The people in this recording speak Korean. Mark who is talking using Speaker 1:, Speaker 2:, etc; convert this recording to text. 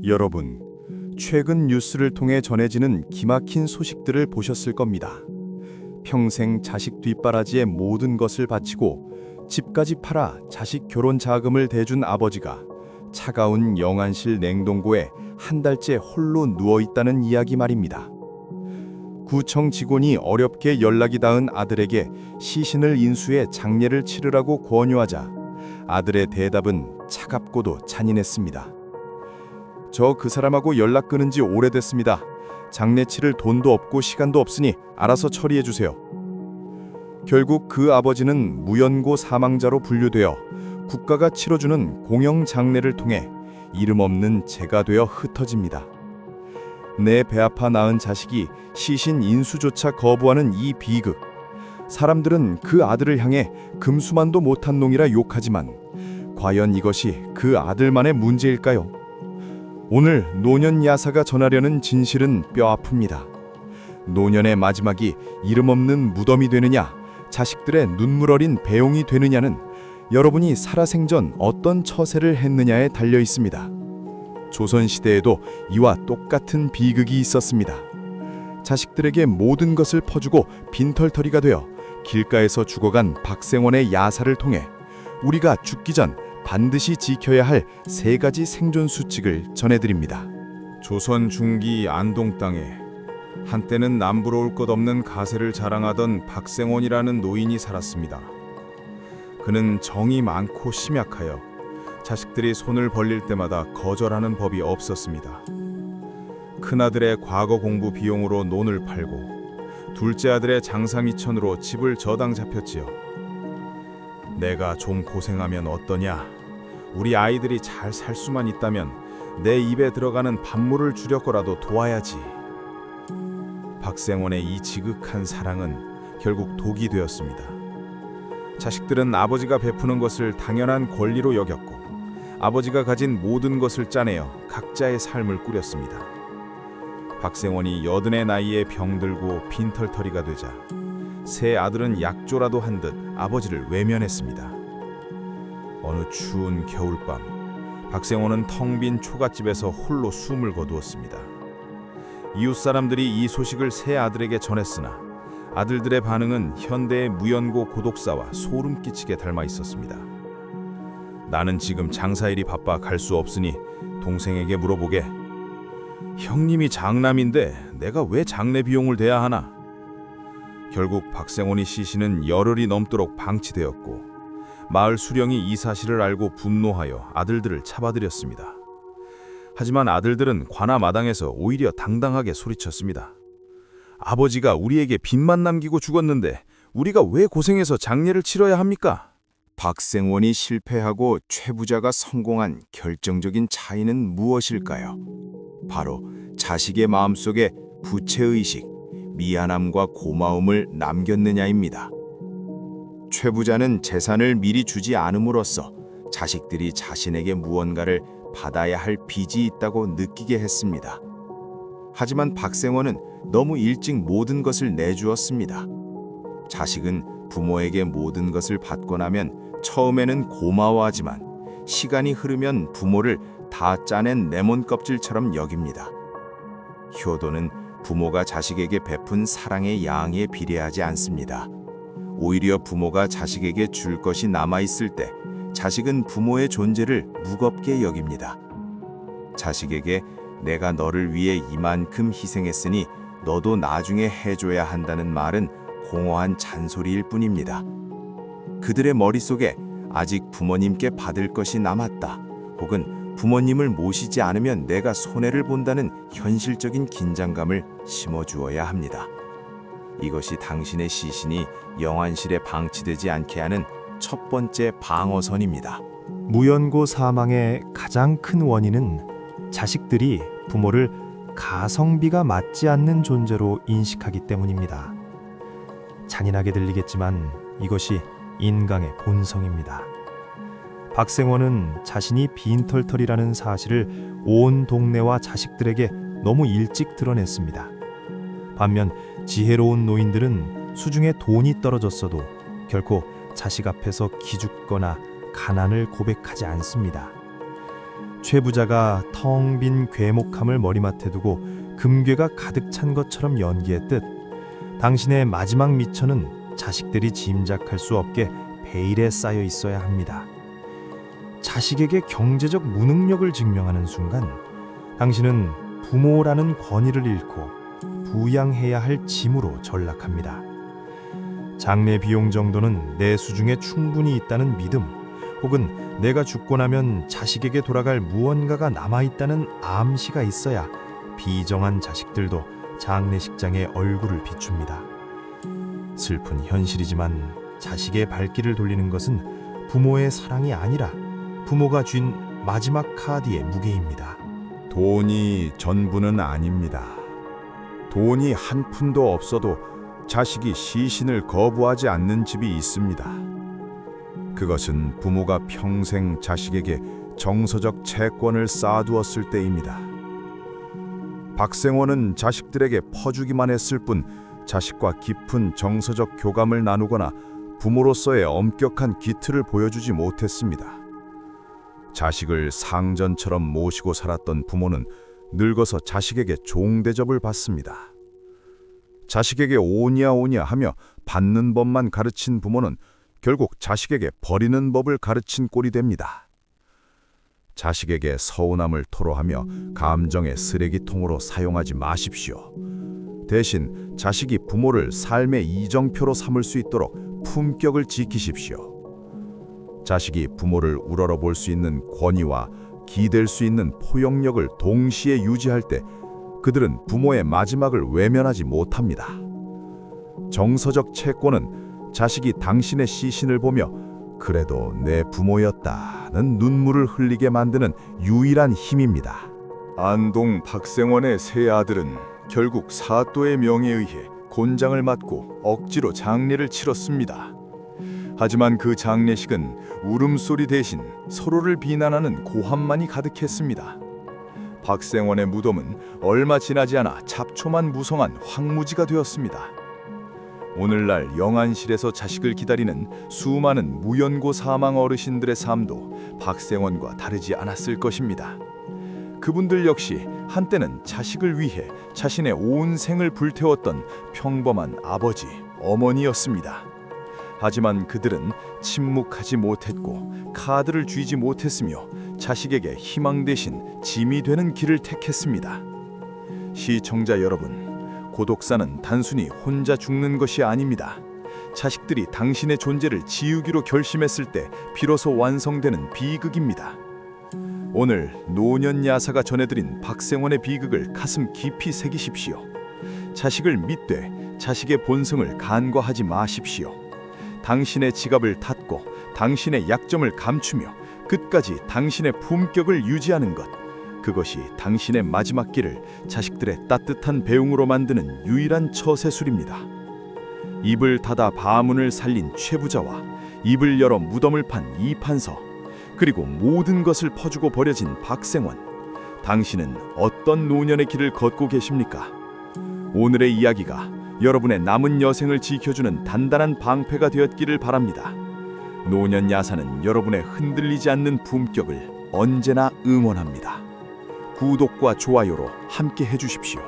Speaker 1: 여러분, 최근 뉴스를 통해 전해지는 기막힌 소식들을 보셨을 겁니다. 평생 자식 뒷바라지에 모든 것을 바치고 집까지 팔아 자식 결혼 자금을 대준 아버지가 차가운 영안실 냉동고에 한 달째 홀로 누워 있다는 이야기 말입니다. 구청 직원이 어렵게 연락이 닿은 아들에게 시신을 인수해 장례를 치르라고 권유하자 아들의 대답은 차갑고도 잔인했습니다. 저 그 사람하고 연락 끊은 지 오래됐습니다. 장례 치를 돈도 없고 시간도 없으니 알아서 처리해 주세요. 결국 그 아버지는 무연고 사망자로 분류되어 국가가 치러주는 공영 장례를 통해 이름 없는 재가 되어 흩어집니다. 내 배 아파 낳은 자식이 시신 인수조차 거부하는 이 비극. 사람들은 그 아들을 향해 금수만도 못한 놈이라 욕하지만 과연 이것이 그 아들만의 문제일까요? 오늘 노년 야사가 전하려는 진실은 뼈 아픕니다. 노년의 마지막이 이름 없는 무덤이 되느냐, 자식들의 눈물 어린 배용이 되느냐는 여러분이 살아생전 어떤 처세를 했느냐에 달려 있습니다. 조선시대에도 이와 똑같은 비극이 있었습니다. 자식들에게 모든 것을 퍼주고 빈털터리가 되어 길가에서 죽어간 박생원의 야사를 통해 우리가 죽기 전 반드시 지켜야 할 3가지 생존 수칙을 전해드립니다.
Speaker 2: 조선 중기 안동 땅에 한때는 남부러울 것 없는 가세를 자랑하던 박생원이라는 노인이 살았습니다. 그는 정이 많고 심약하여 자식들이 손을 벌릴 때마다 거절하는 법이 없었습니다. 큰아들의 과거 공부 비용으로 논을 팔고 둘째 아들의 장상이천으로 집을 저당 잡혔지요. 내가 좀 고생하면 어떠냐? 우리 아이들이 잘 살 수만 있다면 내 입에 들어가는 밥물을 줄여거라도 도와야지. 박생원의 이 지극한 사랑은 결국 독이 되었습니다. 자식들은 아버지가 베푸는 것을 당연한 권리로 여겼고 아버지가 가진 모든 것을 짜내어 각자의 삶을 꾸렸습니다. 박생원이 80의 나이에 병들고 빈털터리가 되자 세 아들은 약조라도 한 듯 아버지를 외면했습니다. 어느 추운 겨울밤, 박생원은 텅 빈 초가집에서 홀로 숨을 거두었습니다. 이웃 사람들이 이 소식을 세 아들에게 전했으나 아들들의 반응은 현대의 무연고 고독사와 소름 끼치게 닮아 있었습니다. 나는 지금 장사일이 바빠 갈 수 없으니 동생에게 물어보게. 형님이 장남인데 내가 왜 장례 비용을 대야 하나? 결국 박생원의 시신은 열흘이 넘도록 방치되었고 마을 수령이 이 사실을 알고 분노하여 아들들을 잡아들였습니다. 하지만 아들들은 관아 마당에서 오히려 당당하게 소리쳤습니다. 아버지가 우리에게 빚만 남기고 죽었는데 우리가 왜 고생해서 장례를 치러야 합니까?
Speaker 1: 박생원이 실패하고 최부자가 성공한 결정적인 차이는 무엇일까요? 바로 자식의 마음속에 부채의식, 미안함과 고마움을 남겼느냐입니다. 최부자는 재산을 미리 주지 않음으로써 자식들이 자신에게 무언가를 받아야 할 빚이 있다고 느끼게 했습니다. 하지만 박생원은 너무 일찍 모든 것을 내주었습니다. 자식은 부모에게 모든 것을 받고 나면 처음에는 고마워하지만 시간이 흐르면 부모를 다 짜낸 레몬 껍질처럼 여깁니다. 효도는 부모가 자식에게 베푼 사랑의 양에 비례하지 않습니다. 오히려 부모가 자식에게 줄 것이 남아있을 때 자식은 부모의 존재를 무겁게 여깁니다. 자식에게 내가 너를 위해 이만큼 희생했으니 너도 나중에 해줘야 한다는 말은 공허한 잔소리일 뿐입니다. 그들의 머릿속에 아직 부모님께 받을 것이 남았다, 혹은 부모님을 모시지 않으면 내가 손해를 본다는 현실적인 긴장감을 심어주어야 합니다. 이것이 당신의 시신이 영안실에 방치되지 않게 하는 첫 번째 방어선입니다.
Speaker 3: 무연고 사망의 가장 큰 원인은 자식들이 부모를 가성비가 맞지 않는 존재로 인식하기 때문입니다. 잔인하게 들리겠지만 이것이 인간의 본성입니다. 박생원은 자신이 빈털터리라는 사실을 온 동네와 자식들에게 너무 일찍 드러냈습니다. 반면 지혜로운 노인들은 수중에 돈이 떨어졌어도 결코 자식 앞에서 기죽거나 가난을 고백하지 않습니다. 최 부자가 텅 빈 궤목함을 머리맡에 두고 금괴가 가득 찬 것처럼 연기했듯 당신의 마지막 미천은 자식들이 짐작할 수 없게 베일에 쌓여 있어야 합니다. 자식에게 경제적 무능력을 증명하는 순간 당신은 부모라는 권위를 잃고 부양해야 할 짐으로 전락합니다. 장례 비용 정도는 내 수중에 충분히 있다는 믿음, 혹은 내가 죽고 나면 자식에게 돌아갈 무언가가 남아있다는 암시가 있어야 비정한 자식들도 장례식장에 얼굴을 비춥니다. 슬픈 현실이지만 자식의 발길을 돌리는 것은 부모의 사랑이 아니라 부모가 쥔 마지막 카드의 무게입니다.
Speaker 1: 돈이 전부는 아닙니다. 돈이 한 푼도 없어도 자식이 시신을 거부하지 않는 집이 있습니다. 그것은 부모가 평생 자식에게 정서적 채권을 쌓아두었을 때입니다. 박생원은 자식들에게 퍼주기만 했을 뿐 자식과 깊은 정서적 교감을 나누거나 부모로서의 엄격한 기틀을 보여주지 못했습니다. 자식을 상전처럼 모시고 살았던 부모는 늙어서 자식에게 종대접을 받습니다. 자식에게 오냐 오냐 하며 받는 법만 가르친 부모는 결국 자식에게 버리는 법을 가르친 꼴이 됩니다. 자식에게 서운함을 토로하며 감정의 쓰레기통으로 사용하지 마십시오. 대신 자식이 부모를 삶의 이정표로 삼을 수 있도록 품격을 지키십시오. 자식이 부모를 우러러볼 수 있는 권위와 기댈 수 있는 포용력을 동시에 유지할 때 그들은 부모의 마지막을 외면하지 못합니다. 정서적 채권은 자식이 당신의 시신을 보며 그래도 내 부모였다는 눈물을 흘리게 만드는 유일한 힘입니다.
Speaker 4: 안동 박생원의 세 아들은 결국 사또의 명에 의해 곤장을 맞고 억지로 장례를 치렀습니다. 하지만 그 장례식은 울음소리 대신 서로를 비난하는 고함만이 가득했습니다. 박생원의 무덤은 얼마 지나지 않아 잡초만 무성한 황무지가 되었습니다. 오늘날 영안실에서 자식을 기다리는 수많은 무연고 사망 어르신들의 삶도 박생원과 다르지 않았을 것입니다. 그분들 역시 한때는 자식을 위해 자신의 온 생을 불태웠던 평범한 아버지, 어머니였습니다. 하지만 그들은 침묵하지 못했고 카드를 쥐지 못했으며 자식에게 희망 대신 짐이 되는 길을 택했습니다. 시청자 여러분, 고독사는 단순히 혼자 죽는 것이 아닙니다. 자식들이 당신의 존재를 지우기로 결심했을 때 비로소 완성되는 비극입니다. 오늘 노년 야사가 전해드린 박생원의 비극을 가슴 깊이 새기십시오. 자식을 믿되 자식의 본성을 간과하지 마십시오. 당신의 지갑을 닫고 당신의 약점을 감추며 끝까지 당신의 품격을 유지하는 것, 그것이 당신의 마지막 길을 자식들의 따뜻한 배웅으로 만드는 유일한 처세술입니다. 입을 닫아 바문을 살린 최부자와 입을 열어 무덤을 판 이판서, 그리고 모든 것을 퍼주고 버려진 박생원, 당신은 어떤 노년의 길을 걷고 계십니까? 오늘의 이야기가 여러분의 남은 여생을 지켜주는 단단한 방패가 되었기를 바랍니다. 노년 야사는 여러분의 흔들리지 않는 품격을 언제나 응원합니다. 구독과 좋아요로 함께 해주십시오.